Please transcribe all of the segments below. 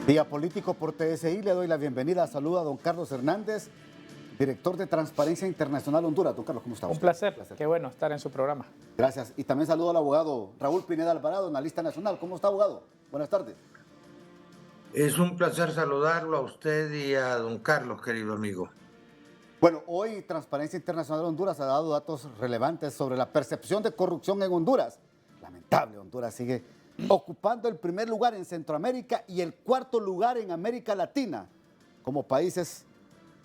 Día Político por TSI, le doy la bienvenida. Saluda a don Carlos Hernández, director de Transparencia Internacional Honduras. Don Carlos, ¿cómo está usted? Un placer. Qué bueno estar en su programa. Gracias. Y también saludo al abogado Raúl Pineda Alvarado, analista nacional. ¿Cómo está, abogado? Buenas tardes. Es un placer saludarlo a usted y a don Carlos, querido amigo. Bueno, hoy Transparencia Internacional Honduras ha dado datos relevantes sobre la percepción de corrupción en Honduras. Lamentable, Honduras sigue ocupando el primer lugar en Centroamérica y el cuarto lugar en América Latina como países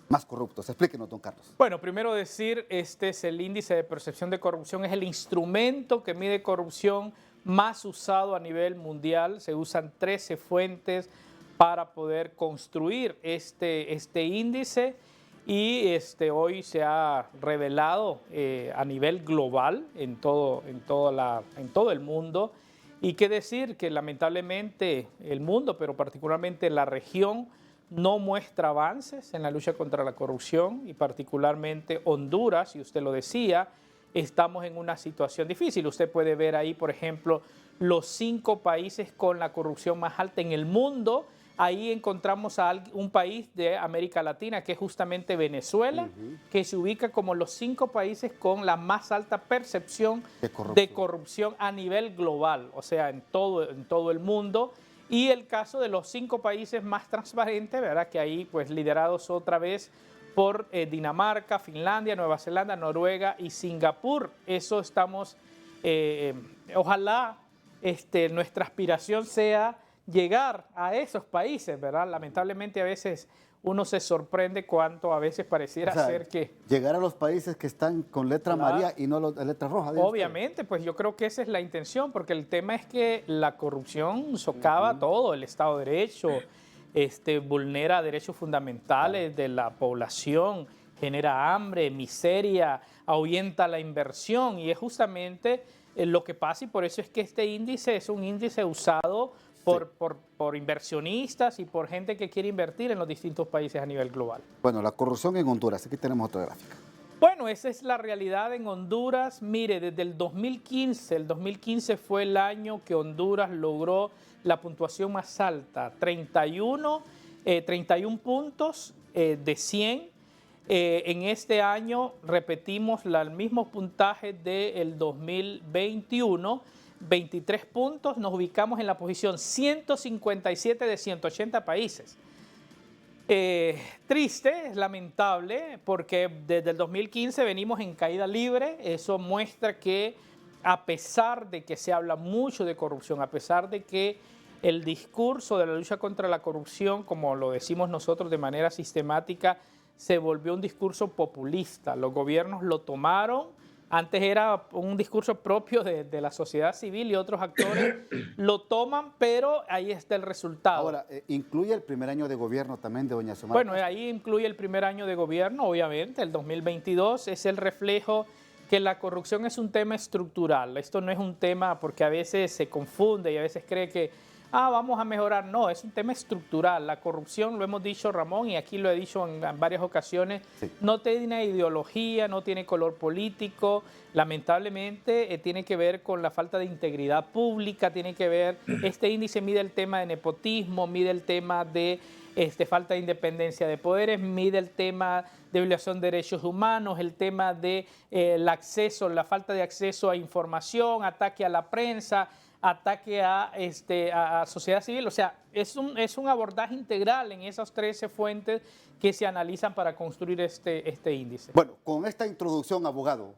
más corruptos. Explíquenos, don Carlos. Bueno, primero decir, este es el índice de percepción de corrupción, es el instrumento que mide corrupción más usado a nivel mundial. Se usan 13 fuentes para poder construir este índice y hoy se ha revelado a nivel global en todo el mundo. Y qué decir que lamentablemente el mundo, pero particularmente la región, no muestra avances en la lucha contra la corrupción y particularmente Honduras, y usted lo decía, estamos en una situación difícil. Usted puede ver ahí, por ejemplo, los 5 países con la corrupción más alta en el mundo. Ahí encontramos a un país de América Latina, que es justamente Venezuela, que se ubica como los 5 países con la más alta percepción de corrupción a nivel global, o sea, en todo el mundo. Y el caso de los 5 países más transparentes, ¿verdad? Que ahí, pues, liderados otra vez por Dinamarca, Finlandia, Nueva Zelanda, Noruega y Singapur. Eso estamos, ojalá nuestra aspiración sea llegar a esos países, ¿verdad? Lamentablemente a veces uno se sorprende cuánto a veces pareciera ser que... Llegar a los países que están con letra amarilla y no letra roja. Obviamente, pues yo creo que esa es la intención, porque el tema es que la corrupción socava todo, el Estado de Derecho, vulnera derechos fundamentales de la población, genera hambre, miseria, ahuyenta la inversión y es justamente lo que pasa y por eso es que este índice es un índice usado por inversionistas y por gente que quiere invertir en los distintos países a nivel global. Bueno, la corrupción en Honduras, aquí tenemos otra gráfica. Bueno, esa es la realidad en Honduras. Mire, desde el 2015 fue el año que Honduras logró la puntuación más alta, 31 puntos de 100. En este año repetimos el mismo puntaje del 2021, 23 puntos, nos ubicamos en la posición 157 de 180 países. Triste, es lamentable, porque desde el 2015 venimos en caída libre. Eso muestra que a pesar de que se habla mucho de corrupción, a pesar de que el discurso de la lucha contra la corrupción, como lo decimos nosotros de manera sistemática, se volvió un discurso populista. Los gobiernos lo tomaron. Antes era un discurso propio de la sociedad civil y otros actores lo toman, pero ahí está el resultado. Ahora, ¿incluye el primer año de gobierno también de doña Xiomara? Bueno, ahí incluye el primer año de gobierno, obviamente, el 2022 es el reflejo que la corrupción es un tema estructural. Esto no es un tema porque a veces se confunde y a veces cree que vamos a mejorar. No, es un tema estructural. La corrupción, lo hemos dicho Ramón y aquí lo he dicho en varias ocasiones, no tiene ideología, no tiene color político. Lamentablemente tiene que ver con la falta de integridad pública, tiene que ver, este índice mide el tema de nepotismo, mide el tema de falta de independencia de poderes, mide el tema de violación de derechos humanos, el tema de la falta de acceso a información, ataque a la prensa, ataque a sociedad civil. O sea, es un abordaje integral en esas 13 fuentes que se analizan para construir este índice. Bueno, con esta introducción, abogado,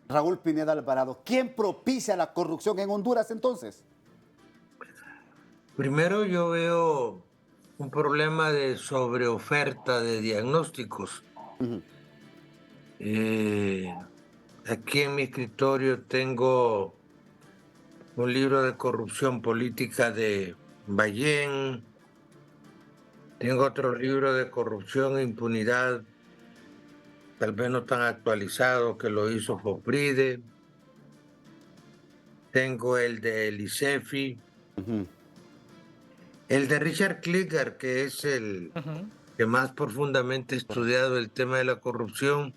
Raúl Pineda Alvarado, ¿quién propicia la corrupción en Honduras entonces? Primero yo veo un problema de sobreoferta de diagnósticos. Aquí en mi escritorio tengo un libro de corrupción política de Ballén, tengo otro libro de corrupción e impunidad, tal vez no tan actualizado, que lo hizo Fopride, tengo el de Licefi, el de Richard Kliger, que es el que más profundamente ha estudiado el tema de la corrupción,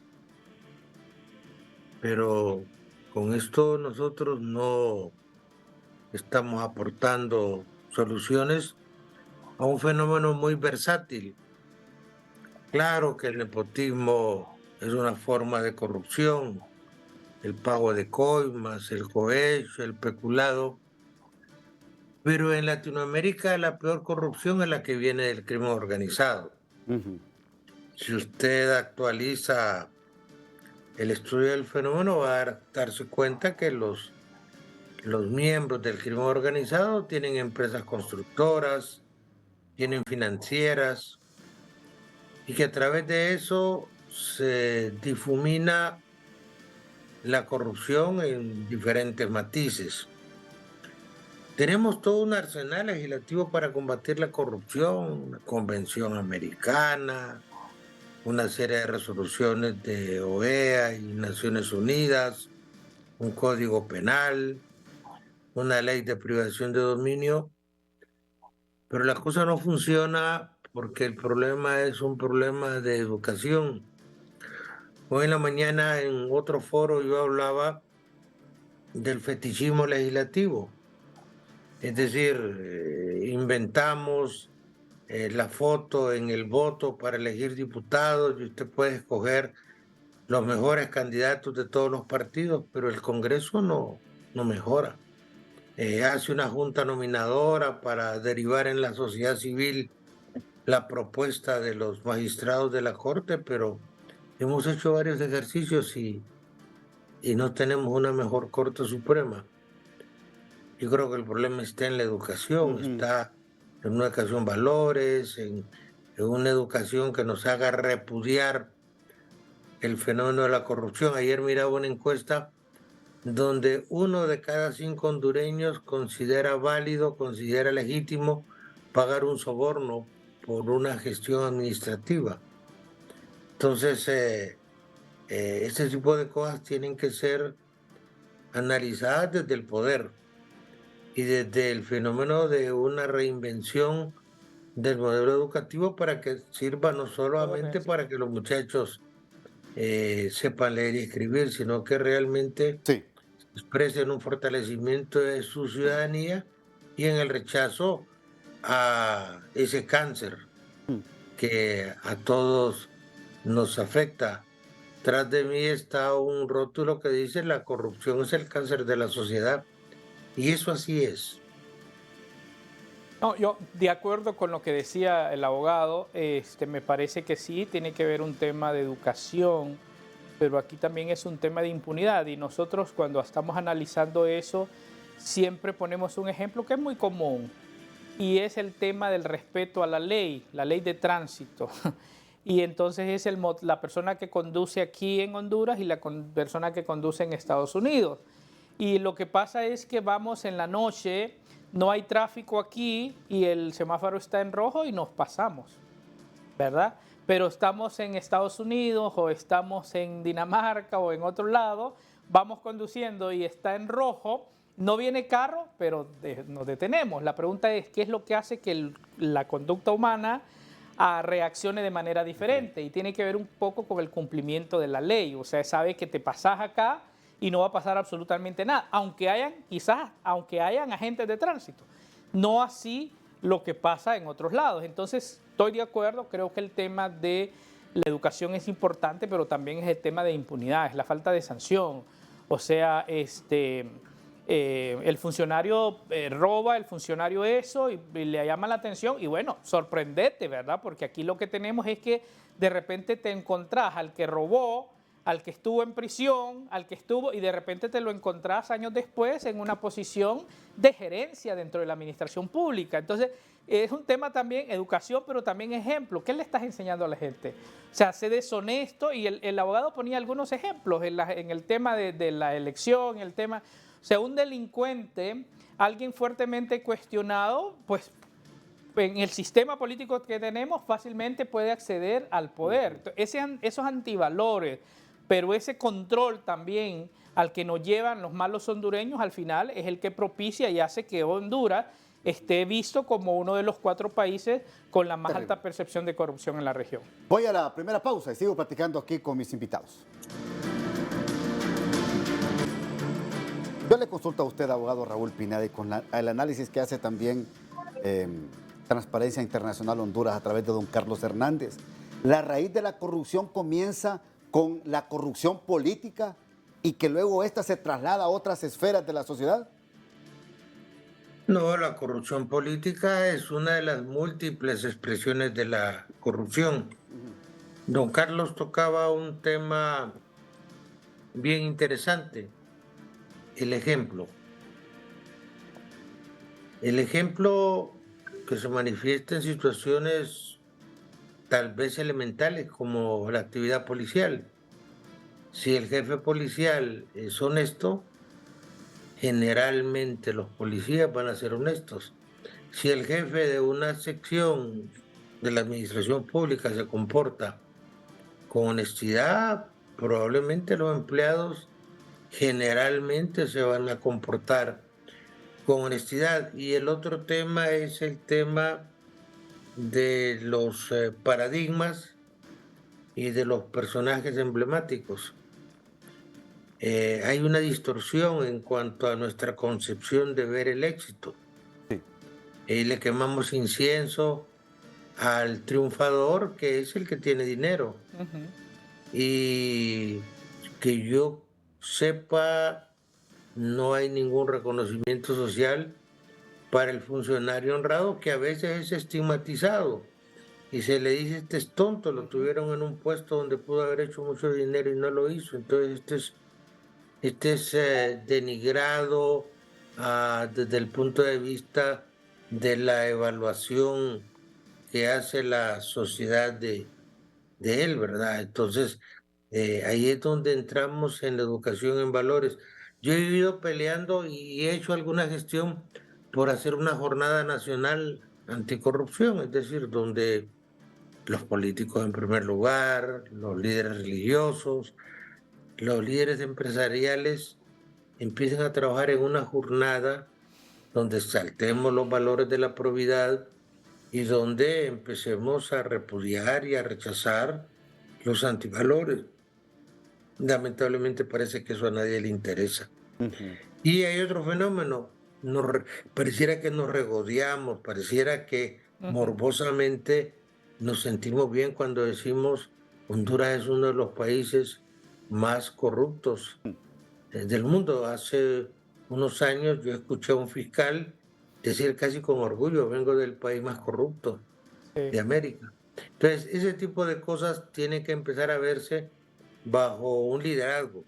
pero con esto nosotros no estamos aportando soluciones a un fenómeno muy versátil. Claro que el nepotismo es una forma de corrupción, el pago de coimas, el cohecho, el peculado, pero en Latinoamérica la peor corrupción es la que viene del crimen organizado. Ujú. Si usted actualiza el estudio del fenómeno, va a darse cuenta que los miembros del crimen organizado tienen empresas constructoras, tienen financieras, y que a través de eso se difumina la corrupción en diferentes matices. Tenemos todo un arsenal legislativo para combatir la corrupción, una convención americana, una serie de resoluciones de OEA y Naciones Unidas, un código penal, una ley de privación de dominio, pero la cosa no funciona porque el problema es un problema de educación. Hoy en la mañana en otro foro yo hablaba del fetichismo legislativo, es decir, inventamos la foto en el voto para elegir diputados y usted puede escoger los mejores candidatos de todos los partidos, pero el Congreso no mejora. Hace una junta nominadora para derivar en la sociedad civil la propuesta de los magistrados de la Corte, pero hemos hecho varios ejercicios y no tenemos una mejor Corte Suprema. Yo creo que el problema está en la educación, está en una educación valores, en una educación que nos haga repudiar el fenómeno de la corrupción. Ayer miraba una encuesta donde 1 de cada 5 hondureños considera válido, considera legítimo pagar un soborno por una gestión administrativa. Entonces, este tipo de cosas tienen que ser analizadas desde el poder y desde el fenómeno de una reinvención del modelo educativo para que sirva no solamente para que los muchachos sepan leer y escribir, sino que realmente Sí. expresen un fortalecimiento de su ciudadanía y en el rechazo a ese cáncer que a todos nos afecta. Tras de mí está un rótulo que dice: la corrupción es el cáncer de la sociedad. Y eso así es. No, yo de acuerdo con lo que decía el abogado, me parece que sí, tiene que ver un tema de educación, pero aquí también es un tema de impunidad y nosotros cuando estamos analizando eso siempre ponemos un ejemplo que es muy común y es el tema del respeto a la ley de tránsito. Y entonces es la persona que conduce aquí en Honduras y la persona que conduce en Estados Unidos. Y lo que pasa es que vamos en la noche, no hay tráfico aquí y el semáforo está en rojo y nos pasamos, ¿verdad? Pero estamos en Estados Unidos o estamos en Dinamarca o en otro lado, vamos conduciendo y está en rojo, no viene carro, pero nos detenemos. La pregunta es, ¿qué es lo que hace que la conducta humana reaccione de manera diferente? Y tiene que ver un poco con el cumplimiento de la ley. O sea, sabe que te pasas acá y no va a pasar absolutamente nada, aunque hayan agentes de tránsito. No así lo que pasa en otros lados. Entonces, estoy de acuerdo, creo que el tema de la educación es importante, pero también es el tema de impunidad, es la falta de sanción. O sea, el funcionario roba, el funcionario eso, y le llama la atención, y bueno, sorprendete, ¿verdad? Porque aquí lo que tenemos es que de repente te encontrás al que robó, al que estuvo en prisión, y de repente te lo encontrás años después en una posición de gerencia dentro de la administración pública. Entonces, es un tema también, educación, pero también ejemplo. ¿Qué le estás enseñando a la gente? O sea, sé deshonesto, y el abogado ponía algunos ejemplos en el tema de la elección, el tema, o sea, un delincuente, alguien fuertemente cuestionado, pues en el sistema político que tenemos fácilmente puede acceder al poder. Esos antivalores, pero ese control también al que nos llevan los malos hondureños al final es el que propicia y hace que Honduras esté visto como uno de los 4 países con la más alta percepción de corrupción en la región. Voy a la primera pausa y sigo platicando aquí con mis invitados. Yo le consulto a usted, abogado Raúl Pineda, y con el análisis que hace también Transparencia Internacional Honduras a través de don Carlos Hernández. La raíz de la corrupción comienza con la corrupción política y que luego esta se traslada a otras esferas de la sociedad. No, la corrupción política es una de las múltiples expresiones de la corrupción. Don Carlos tocaba un tema bien interesante, el ejemplo. El ejemplo que se manifiesta en situaciones tal vez elementales como la actividad policial. Si el jefe policial es honesto, generalmente los policías van a ser honestos. Si el jefe de una sección de la administración pública se comporta con honestidad, probablemente los empleados generalmente se van a comportar con honestidad. Y el otro tema es el tema de los paradigmas y de los personajes emblemáticos. Hay una distorsión en cuanto a nuestra concepción de ver el éxito. Sí. Y le quemamos incienso al triunfador, que es el que tiene dinero. Y que yo sepa, no hay ningún reconocimiento social para el funcionario honrado, que a veces es estigmatizado y se le dice: este es tonto, lo tuvieron en un puesto donde pudo haber hecho mucho dinero y no lo hizo. Entonces este es denigrado desde el punto de vista de la evaluación que hace la sociedad de él, ¿verdad? Entonces, ahí es donde entramos en la educación en valores. Yo he vivido peleando y he hecho alguna gestión por hacer una jornada nacional anticorrupción, es decir, donde los políticos en primer lugar, los líderes religiosos, los líderes empresariales empiecen a trabajar en una jornada donde saltemos los valores de la probidad y donde empecemos a repudiar y a rechazar los antivalores. Lamentablemente parece que eso a nadie le interesa. Y hay otro fenómeno, pareciera que nos regodeamos, pareciera que morbosamente nos sentimos bien cuando decimos: Honduras es uno de los países más corruptos del mundo. Hace unos años yo escuché a un fiscal decir casi con orgullo: vengo del país más corrupto de América. Entonces, ese tipo de cosas tienen que empezar a verse bajo un liderazgo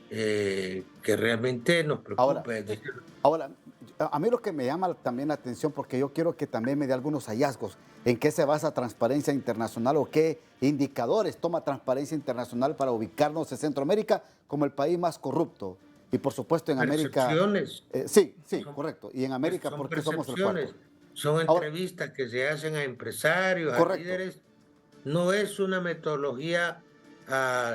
que realmente nos preocupa. Ahora, a mí lo que me llama también la atención, porque yo quiero que también me dé algunos hallazgos, en qué se basa Transparencia Internacional o qué indicadores toma Transparencia Internacional para ubicarnos en Centroamérica como el país más corrupto. Y por supuesto en América... sí, correcto. Y en América, porque somos el cuarto. Son entrevistas que se hacen a empresarios, a líderes. No es una metodología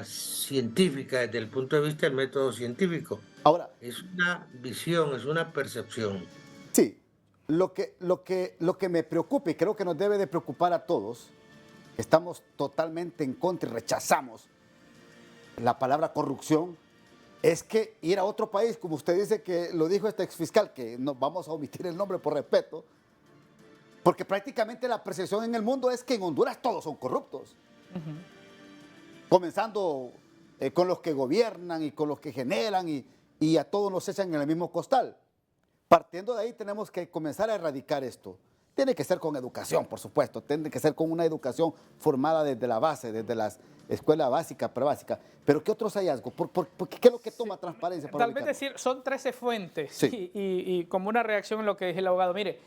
científica desde el punto de vista del método científico. Ahora, es una visión, es una percepción. Sí, lo que me preocupa y creo que nos debe de preocupar a todos, estamos totalmente en contra y rechazamos la palabra corrupción, es que ir a otro país, como usted dice que lo dijo este exfiscal, que no vamos a omitir el nombre por respeto, porque prácticamente la percepción en el mundo es que en Honduras todos son corruptos. Comenzando con los que gobiernan y con los que generan y a todos nos echan en el mismo costal. Partiendo de ahí tenemos que comenzar a erradicar esto. Tiene que ser con educación, por supuesto, tiene que ser con una educación formada desde la base, desde las escuelas básicas, prebásicas. Pero ¿qué otros hallazgos? ¿Qué es lo que toma Transparencia? Tal vez decir, son 13 fuentes y como una reacción en lo que dije el abogado, mire,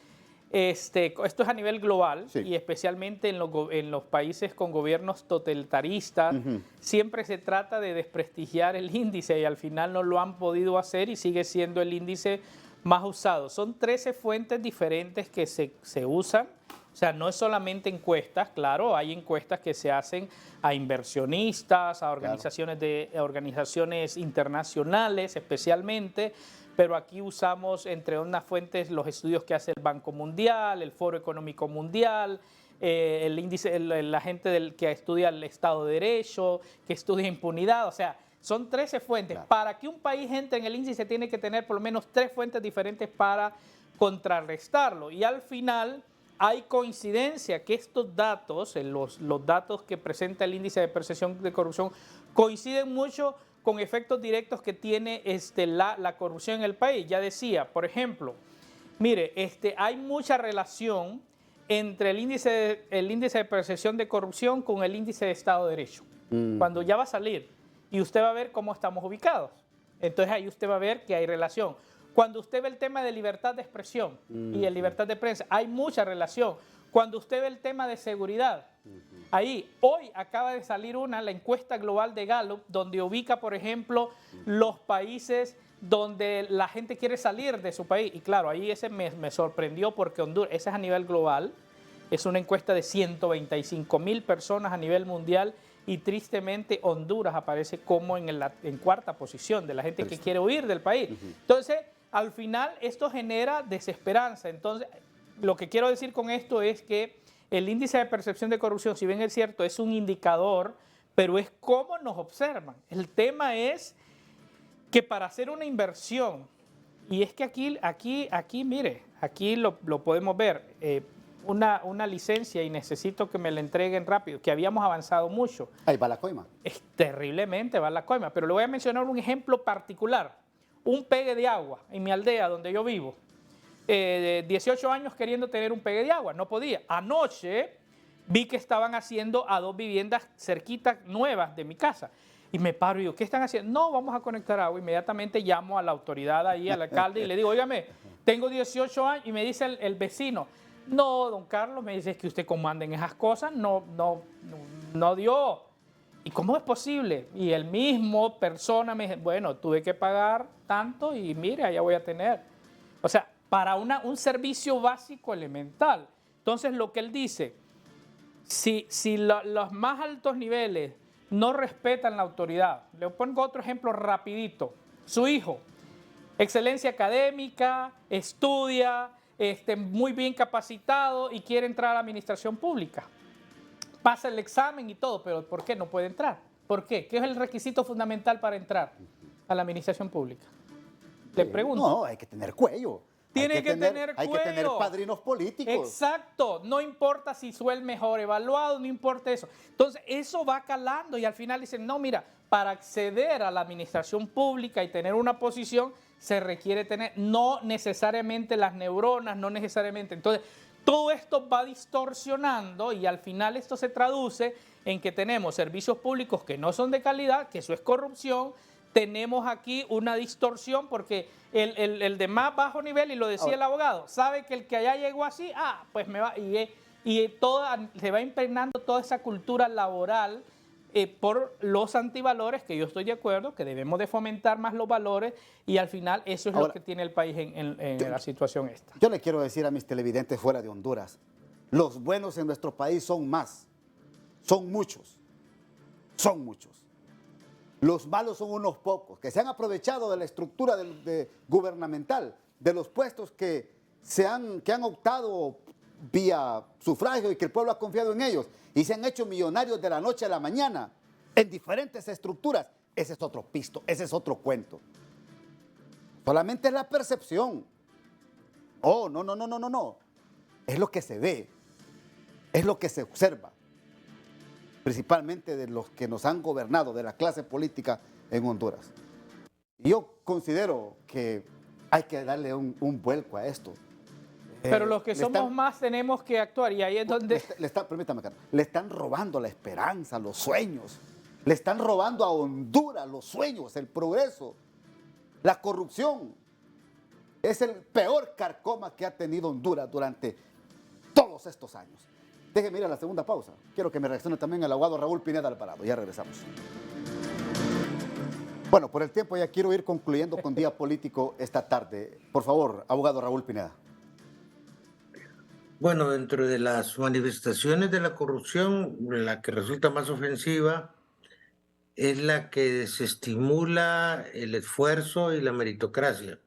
esto es a nivel global y especialmente en los países con gobiernos totalitaristas, siempre se trata de desprestigiar el índice y al final no lo han podido hacer y sigue siendo el índice más usado. Son 13 fuentes diferentes que se usan, o sea, no es solamente encuestas, claro, hay encuestas que se hacen a inversionistas, a organizaciones internacionales especialmente, pero aquí usamos entre unas fuentes los estudios que hace el Banco Mundial, el Foro Económico Mundial, el índice, la gente que estudia el Estado de Derecho, que estudia impunidad, o sea, son 13 fuentes. Claro. Para que un país entre en el índice tiene que tener por lo menos 3 fuentes diferentes para contrarrestarlo. Y al final hay coincidencia que estos datos, los datos que presenta el índice de percepción de corrupción, coinciden mucho con efectos directos que tiene la corrupción en el país. Ya decía, por ejemplo, mire, hay mucha relación entre el índice de percepción de corrupción con el índice de Estado de Derecho. Cuando ya va a salir y usted va a ver cómo estamos ubicados. Entonces ahí usted va a ver que hay relación. Cuando usted ve el tema de libertad de expresión y de libertad de prensa, hay mucha relación. Cuando usted ve el tema de seguridad, ahí, hoy acaba de salir la encuesta global de Gallup, donde ubica, por ejemplo, los países donde la gente quiere salir de su país. Y claro, ahí ese me sorprendió porque Honduras, ese es a nivel global, es una encuesta de 125,000 personas a nivel mundial y tristemente Honduras aparece como en cuarta posición de la gente que quiere huir del país. Entonces, al final esto genera desesperanza. Entonces, lo que quiero decir con esto es que el índice de percepción de corrupción, si bien es cierto, es un indicador, pero es cómo nos observan. El tema es que para hacer una inversión, y es que aquí mire, aquí lo podemos ver, una licencia y necesito que me la entreguen rápido, que habíamos avanzado mucho. Ahí va la coima. Es terriblemente va la coima, pero le voy a mencionar un ejemplo particular. Un pegue de agua en mi aldea donde yo vivo. 18 años queriendo tener un pegue de agua, no podía. Anoche vi que estaban haciendo a 2 viviendas cerquitas nuevas de mi casa. Y me paro y digo, ¿qué están haciendo? No, vamos a conectar agua. Inmediatamente llamo a la autoridad ahí, al alcalde, y le digo, óigame, tengo 18 años. Y me dice el vecino, no, don Carlos, me dice, es que usted comanda en esas cosas, no dio. ¿Y cómo es posible? Y el mismo persona me dice, bueno, tuve que pagar tanto y mire, allá voy a tener. O sea, para un servicio básico elemental. Entonces, lo que él dice, si los más altos niveles no respetan la autoridad, le pongo otro ejemplo rapidito. Su hijo, excelencia académica, estudia, muy bien capacitado y quiere entrar a la administración pública. Pasa el examen y todo, pero ¿por qué no puede entrar? ¿Por qué? ¿Qué es el requisito fundamental para entrar a la administración pública? Le pregunto. No, hay que tener cuello. Tiene que tener cuello. Hay que tener padrinos políticos. Exacto. No importa si fue el mejor evaluado, no importa eso. Entonces, eso va calando y al final dicen, no, mira, para acceder a la administración pública y tener una posición, se requiere tener, no necesariamente las neuronas, no necesariamente. Entonces, todo esto va distorsionando y al final esto se traduce en que tenemos servicios públicos que no son de calidad, que eso es corrupción. Tenemos aquí una distorsión porque el de más bajo nivel, y lo decía el abogado, sabe que el que allá llegó así, pues me va, se va impregnando toda esa cultura laboral por los antivalores, que yo estoy de acuerdo, que debemos de fomentar más los valores y al final eso es lo que tiene el país en la situación esta. Yo le quiero decir a mis televidentes fuera de Honduras, los buenos en nuestro país son más, son muchos. Los malos son unos pocos, que se han aprovechado de la estructura gubernamental, de los puestos que han optado vía sufragio y que el pueblo ha confiado en ellos y se han hecho millonarios de la noche a la mañana en diferentes estructuras. Ese es otro pisto, ese es otro cuento. Solamente es la percepción. Oh, no. Es lo que se ve, es lo que se observa, principalmente de los que nos han gobernado, de la clase política en Honduras. Y yo considero que hay que darle un vuelco a esto. Pero los que somos más tenemos que actuar y ahí es donde... Permítame, Carlos, le están robando la esperanza, los sueños. Le están robando a Honduras los sueños, el progreso. La corrupción es el peor carcoma que ha tenido Honduras durante todos estos años. Déjeme ir a la segunda pausa. Quiero que me reaccione también el abogado Raúl Pineda Alvarado. Ya regresamos. Bueno, por el tiempo ya quiero ir concluyendo con Día Político esta tarde. Por favor, abogado Raúl Pineda. Bueno, dentro de las manifestaciones de la corrupción, la que resulta más ofensiva es la que desestimula el esfuerzo y la meritocracia.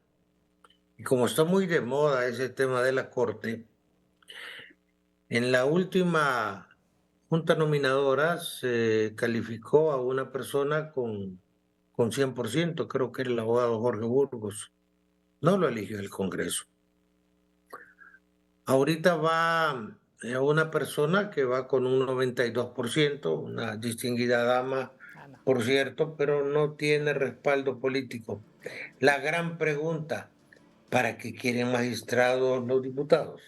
Y como está muy de moda ese tema de la Corte, en la última junta nominadora se calificó a una persona con 100%, creo que era el abogado Jorge Burgos. No lo eligió el Congreso. Ahorita va una persona que va con un 92%, una distinguida dama, Ah, no. por cierto, pero no tiene respaldo político. La gran pregunta, ¿para qué quieren magistrados los diputados?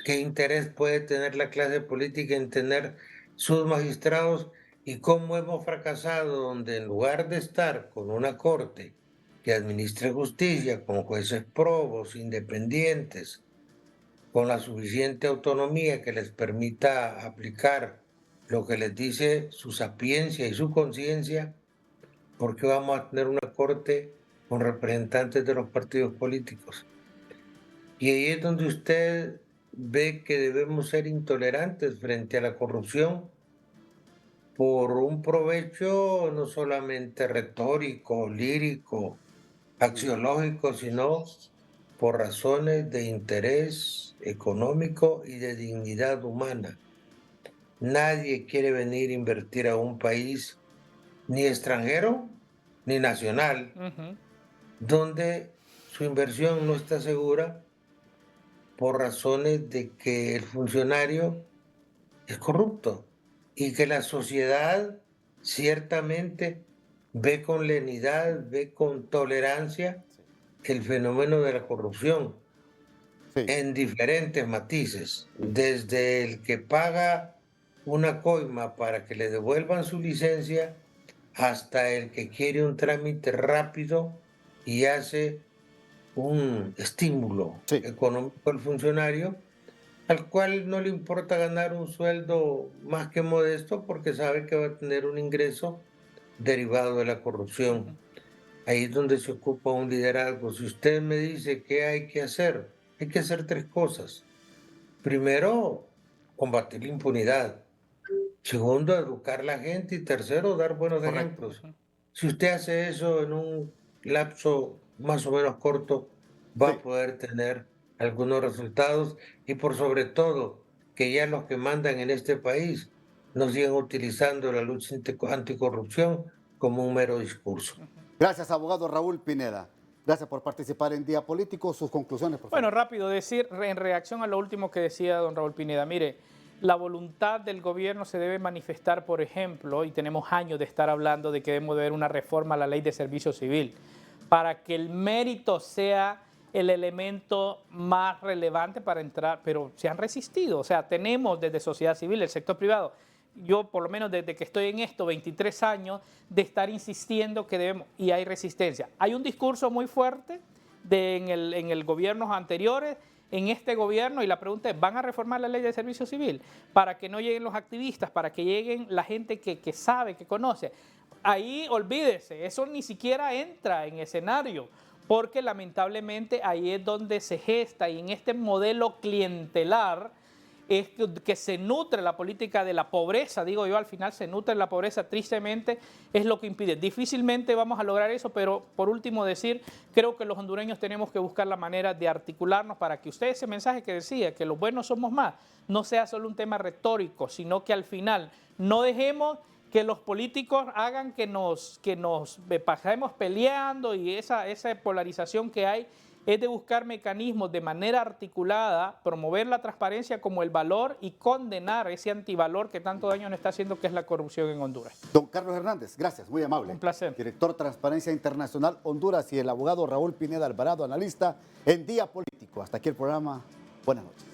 ¿Qué interés puede tener la clase política en tener sus magistrados? ¿Y cómo hemos fracasado donde en lugar de estar con una corte que administre justicia, con jueces probos, independientes, con la suficiente autonomía que les permita aplicar lo que les dice su sapiencia y su conciencia, ¿por qué vamos a tener una corte con representantes de los partidos políticos? Y ahí es donde usted ve que debemos ser intolerantes frente a la corrupción por un provecho no solamente retórico, lírico, axiológico, sino por razones de interés económico y de dignidad humana. Nadie quiere venir a invertir a un país, ni extranjero ni nacional, Ujú. donde su inversión no está segura por razones de que el funcionario es corrupto y que la sociedad ciertamente ve con lenidad, ve con tolerancia el fenómeno de la corrupción Sí. en diferentes matices, desde el que paga una coima para que le devuelvan su licencia hasta el que quiere un trámite rápido y hace un estímulo Sí. económico al funcionario, al cual no le importa ganar un sueldo más que modesto porque sabe que va a tener un ingreso derivado de la corrupción. Ahí es donde se ocupa un liderazgo. Si usted me dice qué hay que hacer tres cosas. Primero, combatir la impunidad. Segundo, educar a la gente. Y tercero, dar buenos Correcto. ejemplos. Si usted hace eso en un lapso más o menos corto, va Sí. a poder tener algunos resultados y por sobre todo que ya los que mandan en este país no sigan utilizando la lucha anticorrupción como un mero discurso. Gracias, abogado Raúl Pineda. Gracias por participar en Día Político. Sus conclusiones, por favor. Bueno, rápido, decir en reacción a lo último que decía don Raúl Pineda, mire, la voluntad del gobierno se debe manifestar, por ejemplo, y tenemos años de estar hablando de que debemos de ver una reforma a la ley de servicio civil, para que el mérito sea el elemento más relevante para entrar, pero se han resistido, o sea, tenemos desde sociedad civil, el sector privado, yo por lo menos desde que estoy en esto, 23 años, de estar insistiendo que debemos, y hay resistencia. Hay un discurso muy fuerte en el gobiernos anteriores, en este gobierno, y la pregunta es, ¿van a reformar la ley de servicio civil? Para que no lleguen los activistas, para que lleguen la gente que sabe, que conoce. Ahí olvídese, eso ni siquiera entra en escenario, porque lamentablemente ahí es donde se gesta, y en este modelo clientelar es que se nutre la política de la pobreza, digo yo, al final se nutre la pobreza, tristemente es lo que impide. Difícilmente vamos a lograr eso, pero por último decir, creo que los hondureños tenemos que buscar la manera de articularnos para que usted ese mensaje que decía, que los buenos somos más, no sea solo un tema retórico, sino que al final no dejemos que los políticos hagan que nos pasemos peleando, y esa polarización que hay es de buscar mecanismos de manera articulada, promover la transparencia como el valor y condenar ese antivalor que tanto daño nos está haciendo, que es la corrupción en Honduras. Don Carlos Hernández, gracias, muy amable. Un placer. Director Transparencia Internacional Honduras, y el abogado Raúl Pineda Alvarado, analista en Día Político. Hasta aquí el programa. Buenas noches.